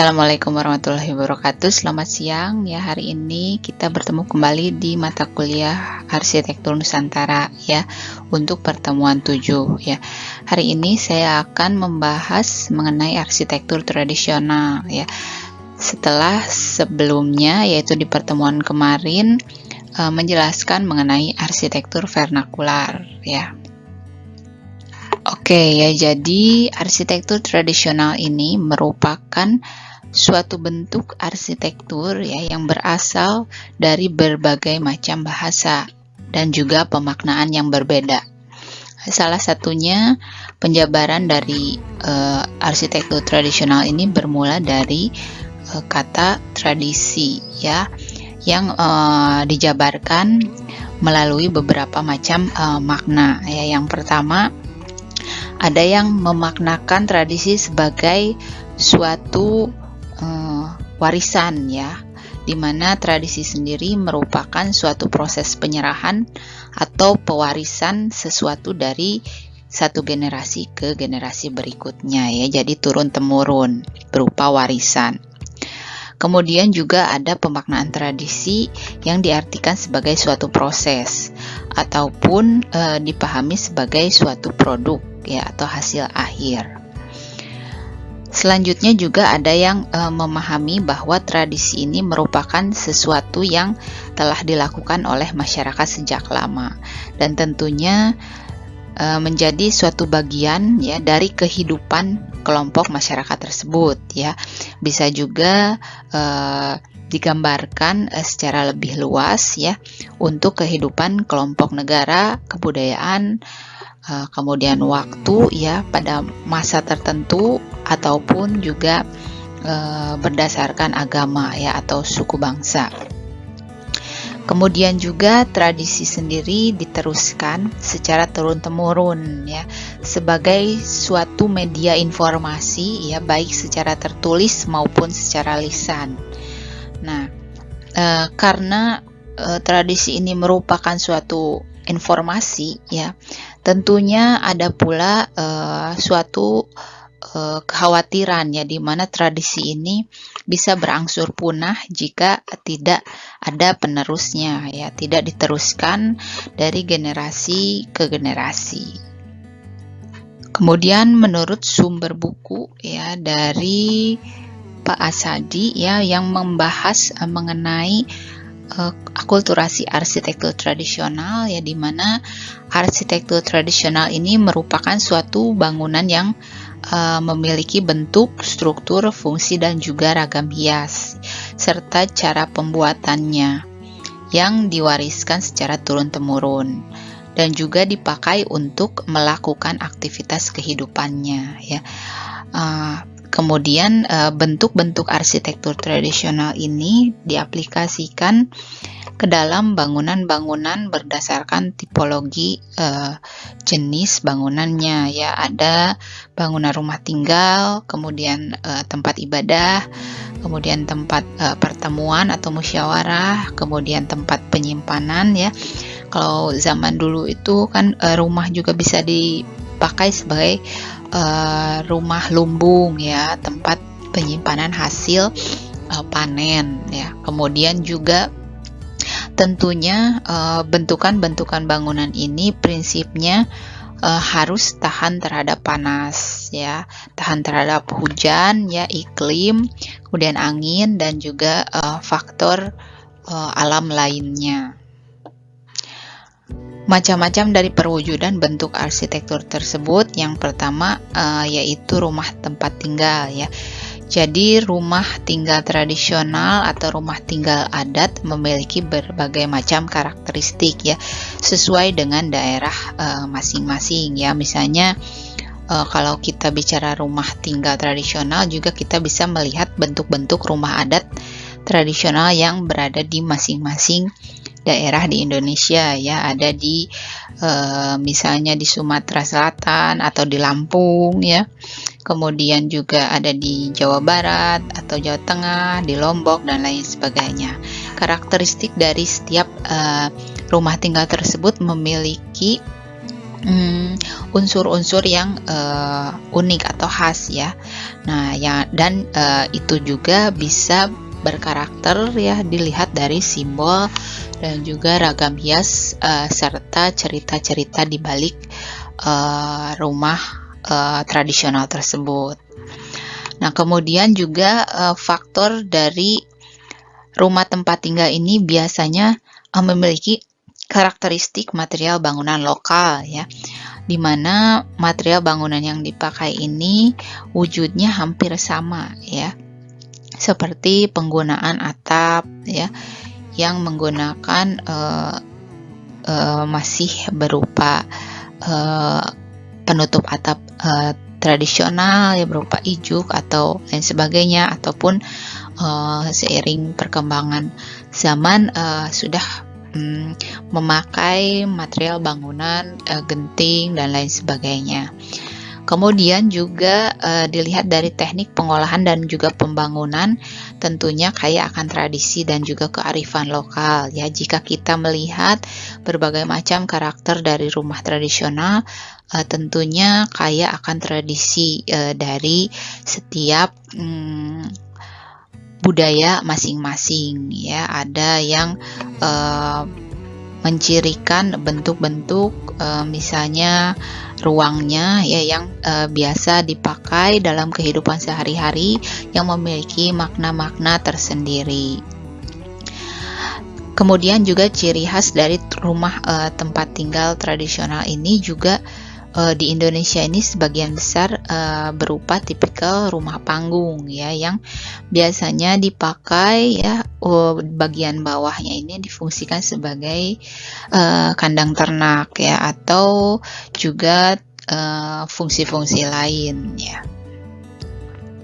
Assalamualaikum warahmatullahi wabarakatuh. Selamat siang ya. Hari ini kita bertemu kembali di mata kuliah Arsitektur Nusantara ya, untuk pertemuan 7 ya. Hari ini saya akan membahas mengenai arsitektur tradisional ya. Setelah sebelumnya, yaitu di pertemuan kemarin, menjelaskan mengenai arsitektur vernakular ya. Oke ya, jadi arsitektur tradisional ini merupakan suatu bentuk arsitektur ya yang berasal dari berbagai macam bahasa dan juga pemaknaan yang berbeda. Salah satunya penjabaran dari arsitektur tradisional ini bermula dari kata tradisi ya, yang dijabarkan melalui beberapa macam makna ya. Yang pertama, ada yang memaknakan tradisi sebagai suatu warisan ya, di mana tradisi sendiri merupakan suatu proses penyerahan atau pewarisan sesuatu dari satu generasi ke generasi berikutnya ya, jadi turun-temurun berupa warisan. Kemudian juga ada pemaknaan tradisi yang diartikan sebagai suatu proses ataupun dipahami sebagai suatu produk ya, atau hasil akhir. Selanjutnya juga ada yang memahami bahwa tradisi ini merupakan sesuatu yang telah dilakukan oleh masyarakat sejak lama dan tentunya menjadi suatu bagian ya dari kehidupan kelompok masyarakat tersebut ya. Bisa juga digambarkan secara lebih luas ya untuk kehidupan kelompok negara, kebudayaan, kemudian waktu ya pada masa tertentu ataupun juga berdasarkan agama ya atau suku bangsa. Kemudian juga tradisi sendiri diteruskan secara turun-temurun ya, sebagai suatu media informasi ya, baik secara tertulis maupun secara lisan. Nah, karena tradisi ini merupakan suatu informasi ya, tentunya ada pula suatu kekhawatiran ya, di mana tradisi ini bisa berangsur punah jika tidak ada penerusnya ya, tidak diteruskan dari generasi ke generasi. Kemudian menurut sumber buku ya dari Pak Asadi ya, yang membahas mengenai akulturasi arsitektur tradisional ya, di mana arsitektur tradisional ini merupakan suatu bangunan yang memiliki bentuk, struktur, fungsi, dan juga ragam hias, serta cara pembuatannya yang diwariskan secara turun-temurun dan juga dipakai untuk melakukan aktivitas kehidupannya ya. Kemudian bentuk-bentuk arsitektur tradisional ini diaplikasikan ke dalam bangunan-bangunan berdasarkan tipologi jenis bangunannya ya. Ada bangunan rumah tinggal, kemudian tempat ibadah, kemudian tempat pertemuan atau musyawarah, kemudian tempat penyimpanan ya. Kalau zaman dulu itu kan rumah juga bisa dipakai sebagai rumah lumbung ya, tempat penyimpanan hasil panen ya. Kemudian juga tentunya bentukan-bentukan bangunan ini prinsipnya harus tahan terhadap panas ya, tahan terhadap hujan ya, iklim, kemudian angin dan juga faktor alam lainnya. Macam-macam dari perwujudan bentuk arsitektur tersebut. Yang pertama yaitu rumah tempat tinggal ya. Jadi rumah tinggal tradisional atau rumah tinggal adat memiliki berbagai macam karakteristik ya, sesuai dengan daerah masing-masing ya. Misalnya kalau kita bicara rumah tinggal tradisional, juga kita bisa melihat bentuk-bentuk rumah adat tradisional yang berada di masing-masing daerah di Indonesia ya. Ada di misalnya di Sumatera Selatan atau di Lampung ya. Kemudian juga ada di Jawa Barat atau Jawa Tengah, di Lombok dan lain sebagainya. Karakteristik dari setiap rumah tinggal tersebut memiliki unsur-unsur yang unik atau khas ya. Nah, ya dan itu juga bisa berkarakter ya, dilihat dari simbol dan juga ragam hias serta cerita-cerita di balik rumah tradisional tersebut. Nah, kemudian juga faktor dari rumah tempat tinggal ini biasanya memiliki karakteristik material bangunan lokal ya, di mana material bangunan yang dipakai ini wujudnya hampir sama ya, seperti penggunaan atap ya, yang menggunakan masih berupa penutup atap tradisional ya, berupa ijuk atau lain sebagainya, ataupun seiring perkembangan zaman sudah memakai material bangunan genting dan lain sebagainya. Kemudian juga dilihat dari teknik pengolahan dan juga pembangunan, tentunya kaya akan tradisi dan juga kearifan lokal ya. Jika kita melihat berbagai macam karakter dari rumah tradisional, tentunya kaya akan tradisi dari setiap budaya masing-masing ya. Ada yang mencirikan bentuk-bentuk misalnya ruangnya ya, yang biasa dipakai dalam kehidupan sehari-hari, yang memiliki makna-makna tersendiri. Kemudian juga ciri khas dari rumah tempat tinggal tradisional ini juga di Indonesia ini sebagian besar berupa tipikal rumah panggung ya, yang biasanya dipakai ya, bagian bawahnya ini difungsikan sebagai kandang ternak ya, atau juga fungsi-fungsi lain ya.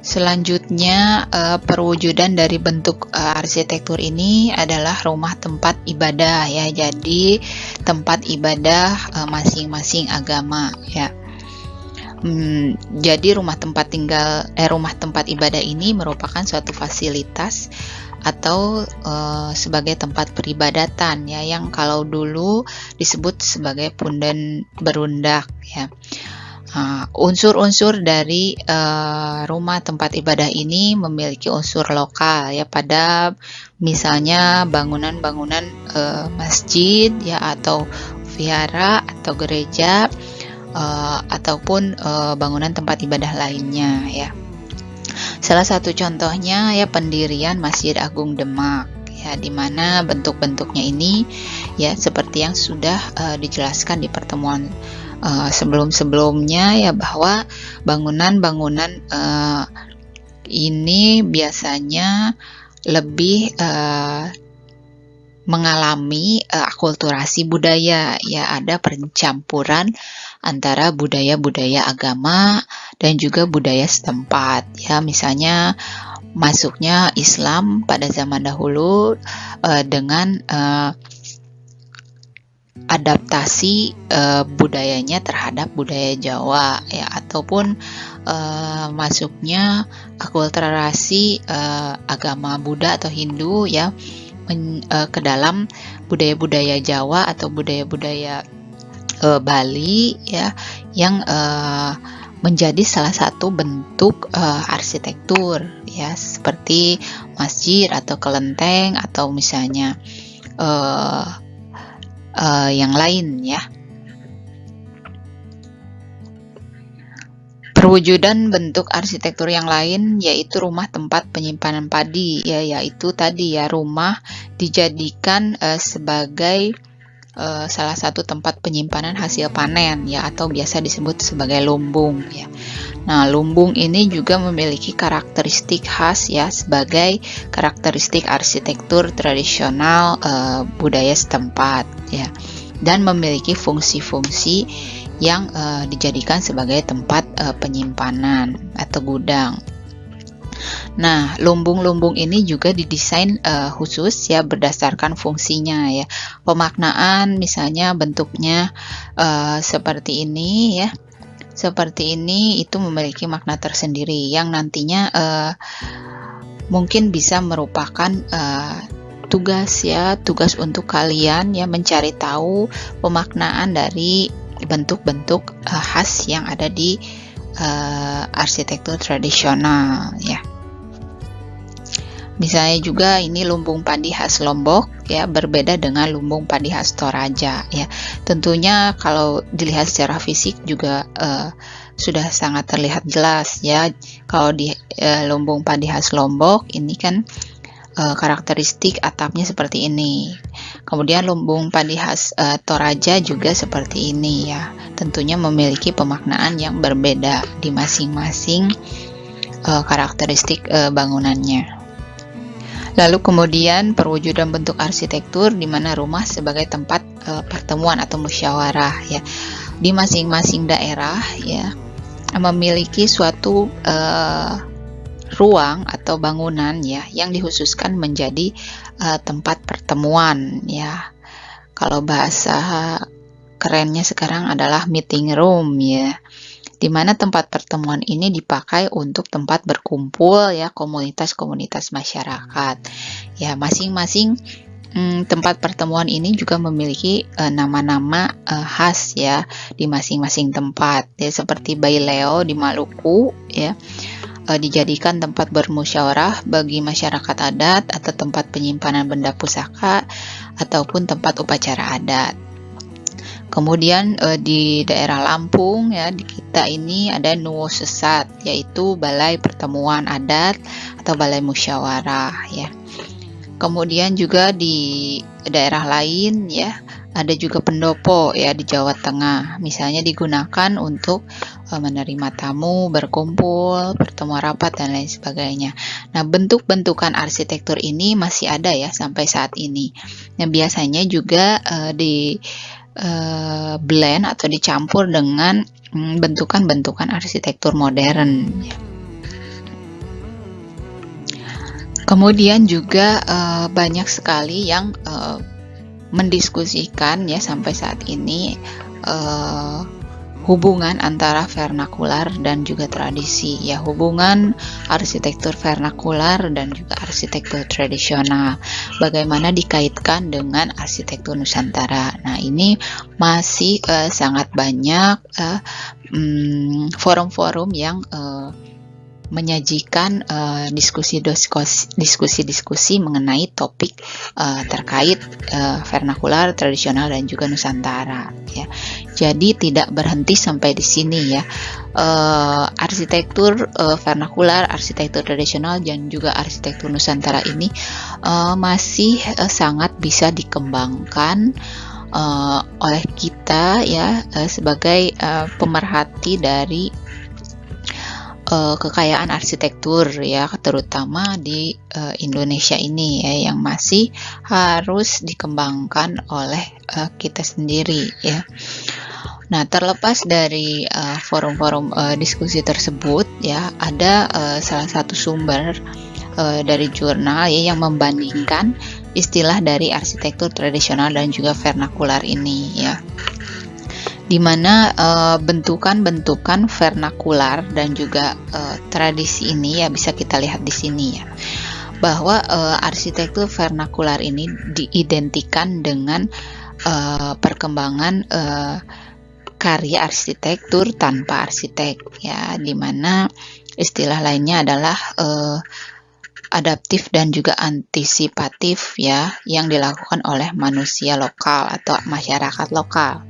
Selanjutnya, perwujudan dari bentuk arsitektur ini adalah rumah tempat ibadah ya. Jadi tempat ibadah masing-masing agama ya. Jadi rumah tempat ibadah ini merupakan suatu fasilitas atau sebagai tempat peribadatan ya, yang kalau dulu disebut sebagai punden berundak ya. Unsur-unsur dari rumah tempat ibadah ini memiliki unsur lokal ya, pada misalnya bangunan-bangunan masjid ya, atau vihara atau gereja, ataupun bangunan tempat ibadah lainnya ya. Salah satu contohnya ya pendirian Masjid Agung Demak ya, di mana bentuk-bentuknya ini ya seperti yang sudah dijelaskan di pertemuan sebelum-sebelumnya ya, bahwa bangunan-bangunan ini biasanya lebih mengalami akulturasi budaya ya, ada pencampuran antara budaya-budaya agama dan juga budaya setempat ya. Misalnya masuknya Islam pada zaman dahulu dengan adaptasi budayanya terhadap budaya Jawa ya, ataupun masuknya akulturasi agama Buddha atau Hindu ya ke dalam budaya-budaya Jawa atau budaya-budaya Bali ya, yang menjadi salah satu bentuk arsitektur ya, seperti masjid atau kelenteng atau misalnya yang lain ya. Perwujudan bentuk arsitektur yang lain yaitu rumah tempat penyimpanan padi ya, yaitu tadi ya, rumah dijadikan sebagai salah satu tempat penyimpanan hasil panen ya, atau biasa disebut sebagai lumbung ya. Nah, lumbung ini juga memiliki karakteristik khas ya, sebagai karakteristik arsitektur tradisional budaya setempat ya, dan memiliki fungsi-fungsi yang dijadikan sebagai tempat penyimpanan atau gudang. Nah, lumbung-lumbung ini juga didesain khusus ya, berdasarkan fungsinya ya. Pemaknaan misalnya bentuknya seperti ini ya. Seperti ini itu memiliki makna tersendiri yang nantinya mungkin bisa merupakan tugas untuk kalian ya, mencari tahu pemaknaan dari bentuk-bentuk khas yang ada di arsitektur tradisional ya. Misalnya juga ini lumbung padi khas Lombok ya, berbeda dengan lumbung padi khas Toraja ya. Tentunya kalau dilihat secara fisik juga sudah sangat terlihat jelas ya. Kalau di lumbung padi khas Lombok ini kan karakteristik atapnya seperti ini. Kemudian lumbung padi khas Toraja juga seperti ini ya. Tentunya memiliki pemaknaan yang berbeda di masing-masing karakteristik bangunannya. Lalu kemudian perwujudan bentuk arsitektur di mana rumah sebagai tempat pertemuan atau musyawarah ya. Di masing-masing daerah ya memiliki suatu ruang atau bangunan ya yang dikhususkan menjadi tempat pertemuan ya. Kalau bahasa kerennya sekarang adalah meeting room ya. Di mana tempat pertemuan ini dipakai untuk tempat berkumpul ya komunitas-komunitas masyarakat. Ya, masing-masing tempat pertemuan ini juga memiliki nama-nama khas ya di masing-masing tempat. Ya, seperti Baileo di Maluku ya. Dijadikan tempat bermusyawarah bagi masyarakat adat atau tempat penyimpanan benda pusaka ataupun tempat upacara adat. Kemudian di daerah Lampung ya di kita ini ada Nuwo Sesat, yaitu balai pertemuan adat atau balai musyawarah ya. Kemudian juga di daerah lain ya ada juga pendopo ya di Jawa Tengah, misalnya digunakan untuk menerima tamu, berkumpul, pertemuan rapat dan lain sebagainya. Nah, bentuk-bentukan arsitektur ini masih ada ya sampai saat ini. Nah, biasanya juga di blend atau dicampur dengan bentukan-bentukan arsitektur modern. Kemudian juga banyak sekali yang mendiskusikan ya sampai saat ini hubungan antara vernakular dan juga tradisi ya, hubungan arsitektur vernakular dan juga arsitektur tradisional bagaimana dikaitkan dengan arsitektur Nusantara. Nah, ini masih sangat banyak forum-forum yang menyajikan diskusi-diskusi mengenai topik terkait vernakular, tradisional dan juga Nusantara ya. Jadi tidak berhenti sampai di sini ya. Arsitektur vernakular, arsitektur tradisional dan juga arsitektur Nusantara ini masih sangat bisa dikembangkan oleh kita ya sebagai pemerhati dari kekayaan arsitektur ya, terutama di Indonesia ini ya, yang masih harus dikembangkan oleh kita sendiri ya. Nah, terlepas dari forum-forum diskusi tersebut ya, ada salah satu sumber dari jurnal ya yang membandingkan istilah dari arsitektur tradisional dan juga vernakular ini ya. Di mana bentukan-bentukan vernakular dan juga tradisi ini ya bisa kita lihat di sini ya, bahwa arsitektur vernakular ini diidentikan dengan perkembangan karya arsitektur tanpa arsitek ya, di mana istilah lainnya adalah adaptif dan juga antisipatif ya, yang dilakukan oleh manusia lokal atau masyarakat lokal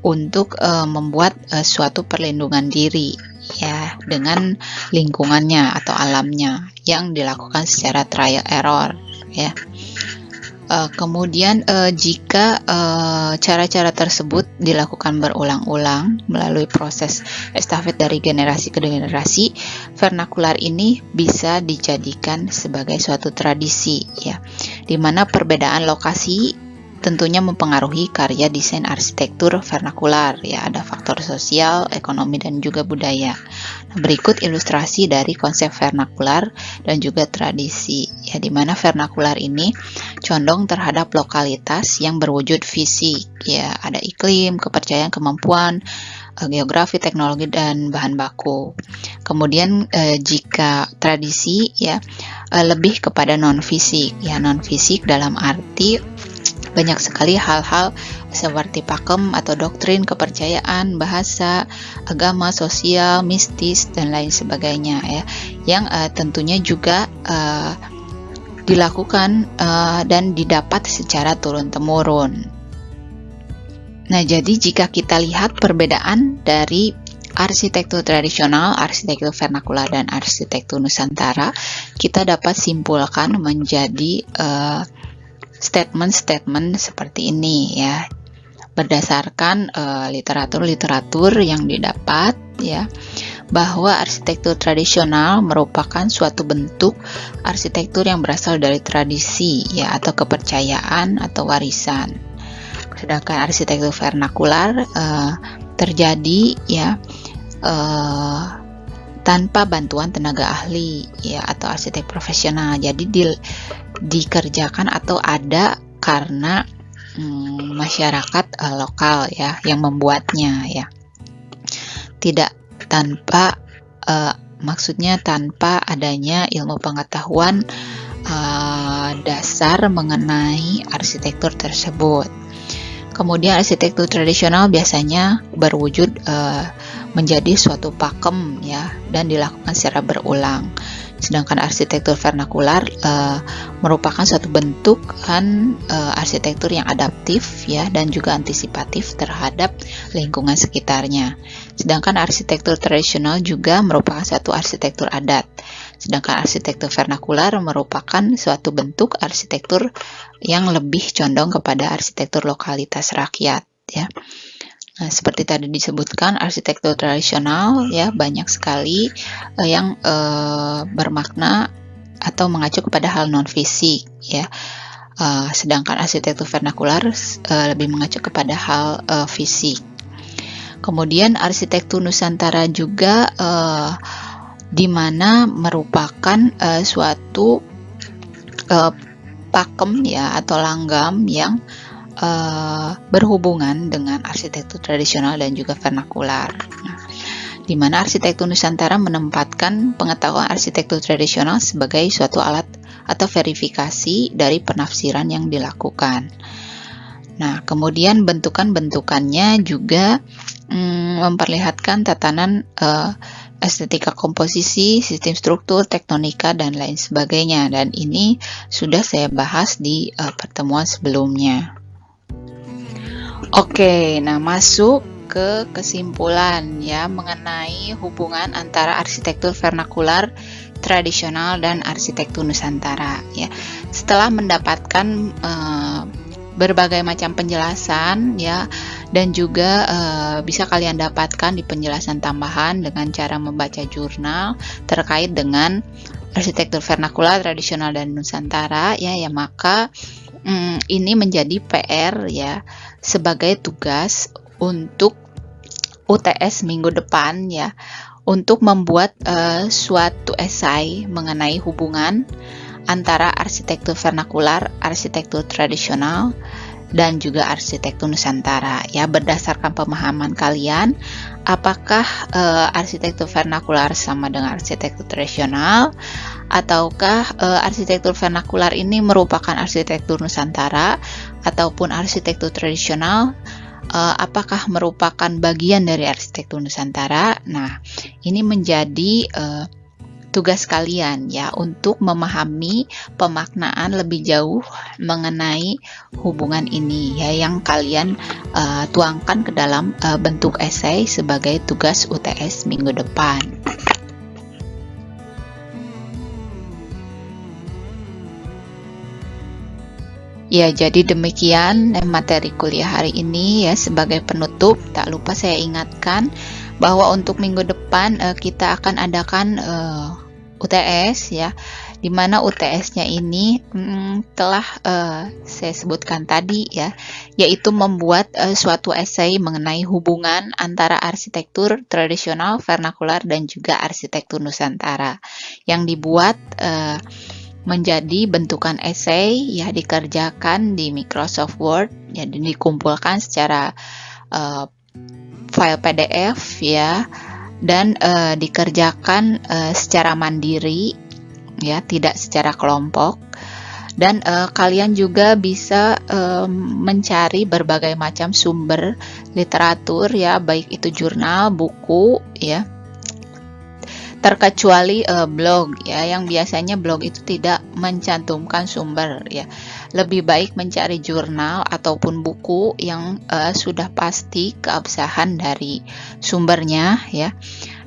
untuk membuat suatu perlindungan diri ya dengan lingkungannya atau alamnya yang dilakukan secara trial error ya. Kemudian jika cara-cara tersebut dilakukan berulang-ulang melalui proses estafet dari generasi ke generasi, vernakular ini bisa dijadikan sebagai suatu tradisi ya, di mana perbedaan lokasi tentunya mempengaruhi karya desain arsitektur vernakular ya, ada faktor sosial, ekonomi dan juga budaya. Nah, berikut ilustrasi dari konsep vernakular dan juga tradisi ya, di mana vernakular ini condong terhadap lokalitas yang berwujud fisik ya, ada iklim, kepercayaan, kemampuan, geografi, teknologi dan bahan baku. Kemudian jika tradisi ya lebih kepada non fisik ya, non fisik dalam arti banyak sekali hal-hal seperti pakem atau doktrin, kepercayaan, bahasa, agama, sosial, mistis, dan lain sebagainya ya, yang tentunya juga dilakukan dan didapat secara turun-temurun. Nah, jadi jika kita lihat perbedaan dari arsitektur tradisional, arsitektur vernakular, dan arsitektur Nusantara, kita dapat simpulkan menjadi statement-statement seperti ini ya, berdasarkan literatur-literatur yang didapat ya, bahwa arsitektur tradisional merupakan suatu bentuk arsitektur yang berasal dari tradisi ya, atau kepercayaan atau warisan. Sedangkan arsitektur vernakular terjadi ya tanpa bantuan tenaga ahli ya, atau arsitek profesional. Jadi dikerjakan atau ada karena masyarakat lokal ya yang membuatnya ya. Tidak tanpa maksudnya tanpa adanya ilmu pengetahuan dasar mengenai arsitektur tersebut. Kemudian arsitektur tradisional biasanya berwujud menjadi suatu pakem ya, dan dilakukan secara berulang. Sedangkan arsitektur vernakular merupakan suatu bentukan arsitektur yang adaptif ya, dan juga antisipatif terhadap lingkungan sekitarnya. Sedangkan arsitektur tradisional juga merupakan suatu arsitektur adat. Sedangkan arsitektur vernakular merupakan suatu bentuk arsitektur yang lebih condong kepada arsitektur lokalitas rakyat ya. Nah, seperti tadi disebutkan, arsitektur tradisional ya banyak sekali yang bermakna atau mengacu kepada hal non fisik ya. Sedangkan arsitektur vernakular lebih mengacu kepada hal fisik. Kemudian arsitektur Nusantara juga di mana merupakan suatu pakem ya atau langgam yang berhubungan dengan arsitektur tradisional dan juga vernakular. Nah, di mana arsitektur Nusantara menempatkan pengetahuan arsitektur tradisional sebagai suatu alat atau verifikasi dari penafsiran yang dilakukan. Nah, kemudian bentukan-bentukannya juga memperlihatkan tatanan estetika komposisi, sistem struktur, tektonika, dan lain sebagainya. Dan ini sudah saya bahas di pertemuan sebelumnya. Oke, nah masuk ke kesimpulan ya mengenai hubungan antara arsitektur vernakular tradisional dan arsitektur Nusantara ya. Setelah mendapatkan berbagai macam penjelasan ya, dan juga bisa kalian dapatkan di penjelasan tambahan dengan cara membaca jurnal terkait dengan arsitektur vernakular tradisional dan Nusantara ya, maka ini menjadi PR ya, sebagai tugas untuk UTS minggu depan ya, untuk membuat suatu esai mengenai hubungan antara arsitektur vernakular, arsitektur tradisional, dan juga arsitektur Nusantara ya, berdasarkan pemahaman kalian apakah arsitektur vernakular sama dengan arsitektur tradisional, ataukah arsitektur vernakular ini merupakan arsitektur Nusantara, ataupun arsitektur tradisional apakah merupakan bagian dari arsitektur Nusantara. Nah, ini menjadi tugas kalian ya untuk memahami pemaknaan lebih jauh mengenai hubungan ini ya, yang kalian tuangkan ke dalam bentuk esai sebagai tugas UTS minggu depan. Ya, jadi demikian materi kuliah hari ini ya. Sebagai penutup, tak lupa saya ingatkan bahwa untuk minggu depan kita akan adakan UTS ya, di mana UTS-nya ini telah saya sebutkan tadi ya, yaitu membuat suatu esai mengenai hubungan antara arsitektur tradisional, vernakular, dan juga arsitektur Nusantara, yang dibuat menjadi bentukan esai ya, dikerjakan di Microsoft Word ya, dan dikumpulkan secara file PDF ya, dan dikerjakan secara mandiri ya, tidak secara kelompok. Dan kalian juga bisa mencari berbagai macam sumber literatur ya, baik itu jurnal, buku ya, terkecuali blog ya, yang biasanya blog itu tidak mencantumkan sumber ya. Lebih baik mencari jurnal ataupun buku yang sudah pasti keabsahan dari sumbernya ya.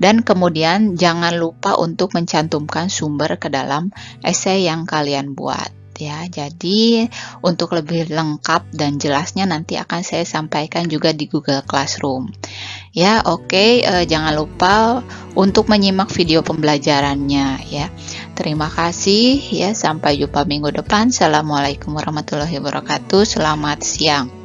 Dan kemudian jangan lupa untuk mencantumkan sumber ke dalam esai yang kalian buat ya. Jadi untuk lebih lengkap dan jelasnya nanti akan saya sampaikan juga di Google Classroom. Ya, oke, jangan lupa untuk menyimak video pembelajarannya ya. Terima kasih ya, sampai jumpa minggu depan. Assalamualaikum warahmatullahi wabarakatuh. Selamat siang.